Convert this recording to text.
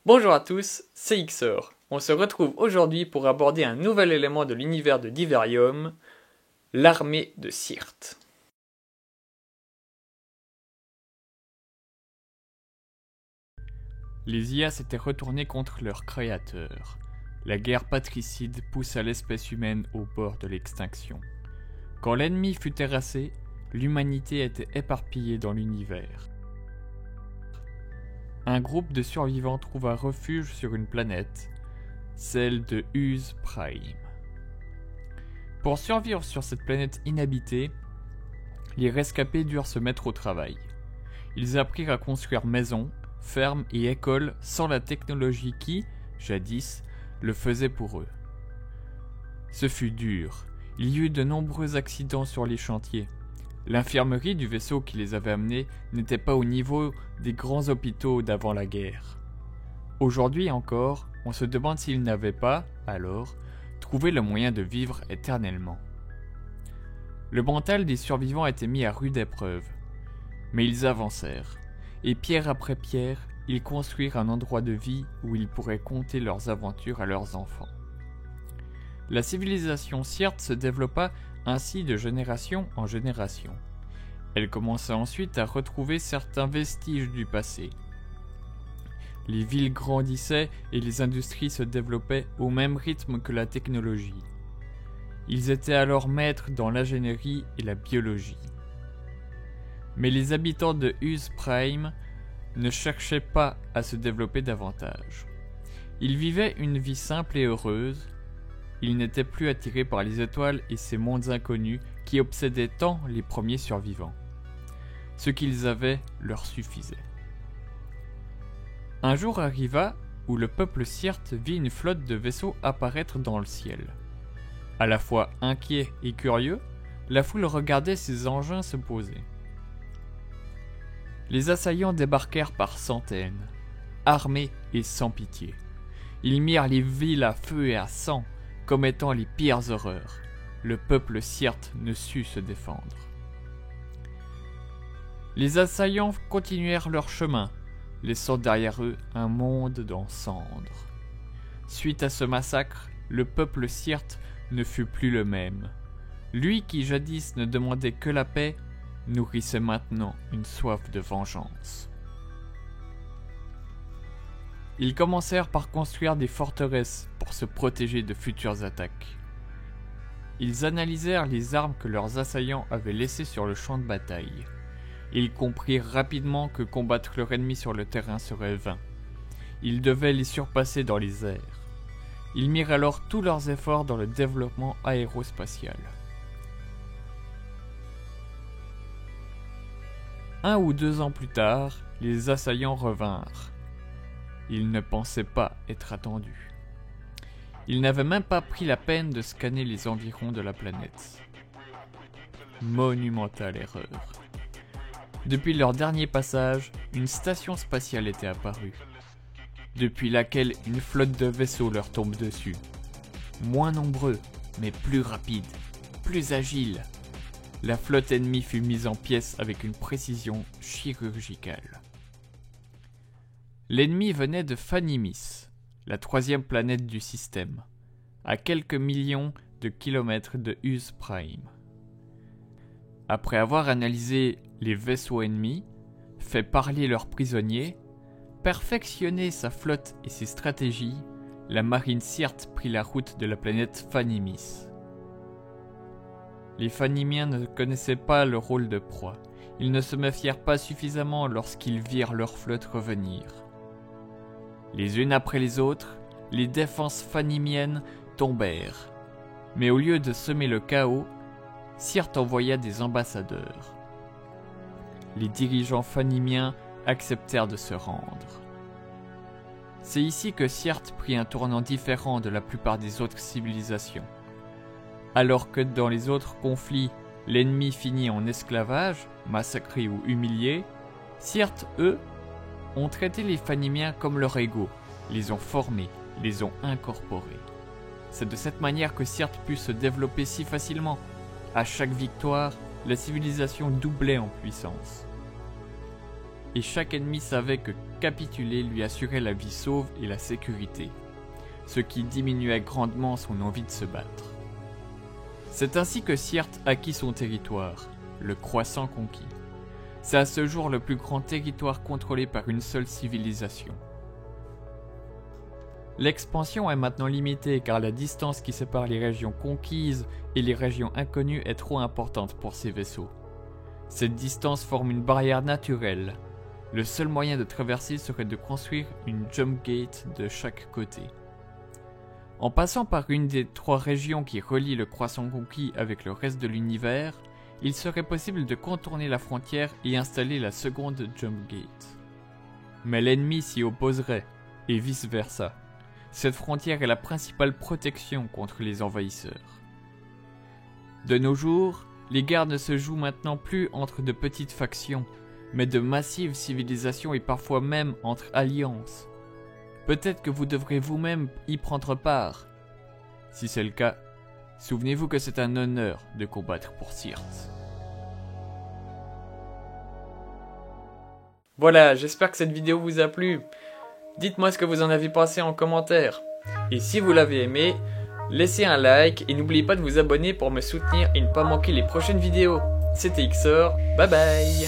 Bonjour à tous, c'est Xor. On se retrouve aujourd'hui pour aborder un nouvel élément de l'univers de Diverium, l'armée de Syrte. Les IA s'étaient retournés contre leur créateur. La guerre patricide poussa l'espèce humaine au bord de l'extinction. Quand l'ennemi fut terrassé, l'humanité était éparpillée dans l'univers. Un groupe de survivants trouva refuge sur une planète, celle de Use Prime. Pour survivre sur cette planète inhabitée, les rescapés durent se mettre au travail. Ils apprirent à construire maisons, fermes et écoles sans la technologie qui, jadis, le faisait pour eux. Ce fut dur. Il y eut de nombreux accidents sur les chantiers. L'infirmerie du vaisseau qui les avait amenés n'était pas au niveau des grands hôpitaux d'avant la guerre. Aujourd'hui encore, on se demande s'ils n'avaient pas, alors, trouvé le moyen de vivre éternellement. Le mental des survivants était mis à rude épreuve, mais ils avancèrent, et pierre après pierre, ils construirent un endroit de vie où ils pourraient conter leurs aventures à leurs enfants. La civilisation Syrte se développa ainsi de génération en génération. Elle commença ensuite à retrouver certains vestiges du passé. Les villes grandissaient et les industries se développaient au même rythme que la technologie. Ils étaient alors maîtres dans l'ingénierie et la biologie. Mais les habitants de Use Prime ne cherchaient pas à se développer davantage. Ils vivaient une vie simple et heureuse. Ils n'étaient plus attirés par les étoiles et ces mondes inconnus qui obsédaient tant les premiers survivants. Ce qu'ils avaient leur suffisait. Un jour arriva où le peuple Syrte vit une flotte de vaisseaux apparaître dans le ciel. À la fois inquiet et curieux, la foule regardait ces engins se poser. Les assaillants débarquèrent par centaines, armés et sans pitié. Ils mirent les villes à feu et à sang, commettant les pires horreurs. Le peuple Syrte ne sut se défendre. Les assaillants continuèrent leur chemin, laissant derrière eux un monde en cendres. Suite à ce massacre, le peuple Syrte ne fut plus le même. Lui qui jadis ne demandait que la paix, nourrissait maintenant une soif de vengeance. Ils commencèrent par construire des forteresses pour se protéger de futures attaques. Ils analysèrent les armes que leurs assaillants avaient laissées sur le champ de bataille. Ils comprirent rapidement que combattre leur ennemi sur le terrain serait vain. Ils devaient les surpasser dans les airs. Ils mirent alors tous leurs efforts dans le développement aérospatial. 1 ou 2 ans plus tard, les assaillants revinrent. Ils ne pensaient pas être attendus. Ils n'avaient même pas pris la peine de scanner les environs de la planète. Monumentale erreur. Depuis leur dernier passage, une station spatiale était apparue, depuis laquelle une flotte de vaisseaux leur tombe dessus. Moins nombreux, mais plus rapides, plus agiles. La flotte ennemie fut mise en pièces avec une précision chirurgicale. L'ennemi venait de Phanimis, la 3e planète du système, à quelques millions de kilomètres de Use Prime. Après avoir analysé les vaisseaux ennemis, fait parler leurs prisonniers, perfectionné sa flotte et ses stratégies, la marine Syrte prit la route de la planète Phanimis. Les Phanimiens ne connaissaient pas le rôle de proie. Ils ne se méfièrent pas suffisamment lorsqu'ils virent leur flotte revenir. Les unes après les autres, les défenses phanimiennes tombèrent. Mais au lieu de semer le chaos, Syrte envoya des ambassadeurs. Les dirigeants phanimiens acceptèrent de se rendre. C'est ici que Syrte prit un tournant différent de la plupart des autres civilisations. Alors que dans les autres conflits, l'ennemi finit en esclavage, massacré ou humilié, Syrte, eux, ont traité les Phanimiens comme leurs égaux, les ont formés, les ont incorporés. C'est de cette manière que Syrte put se développer si facilement. À chaque victoire, la civilisation doublait en puissance. et chaque ennemi savait que capituler lui assurait la vie sauve et la sécurité, ce qui diminuait grandement son envie de se battre. C'est ainsi que Syrte acquit son territoire, le Croissant conquis. C'est à ce jour le plus grand territoire contrôlé par une seule civilisation. L'expansion est maintenant limitée car la distance qui sépare les régions conquises et les régions inconnues est trop importante pour ces vaisseaux. Cette distance forme une barrière naturelle. Le seul moyen de traverser serait de construire une jump gate de chaque côté. En passant par une des 3 régions qui relient le Croissant conquis avec le reste de l'univers, il serait possible de contourner la frontière et installer la seconde jump gate. Mais l'ennemi s'y opposerait, et vice-versa. Cette frontière est la principale protection contre les envahisseurs. De nos jours, les guerres ne se jouent maintenant plus entre de petites factions, mais de massives civilisations et parfois même entre alliances. Peut-être que vous devrez vous-même y prendre part. Si c'est le cas, souvenez-vous que c'est un honneur de combattre pour Syrte. Voilà, j'espère que cette vidéo vous a plu. Dites-moi ce que vous en avez pensé en commentaire. Et si vous l'avez aimé, laissez un like et n'oubliez pas de vous abonner pour me soutenir et ne pas manquer les prochaines vidéos. C'était Xor, bye bye.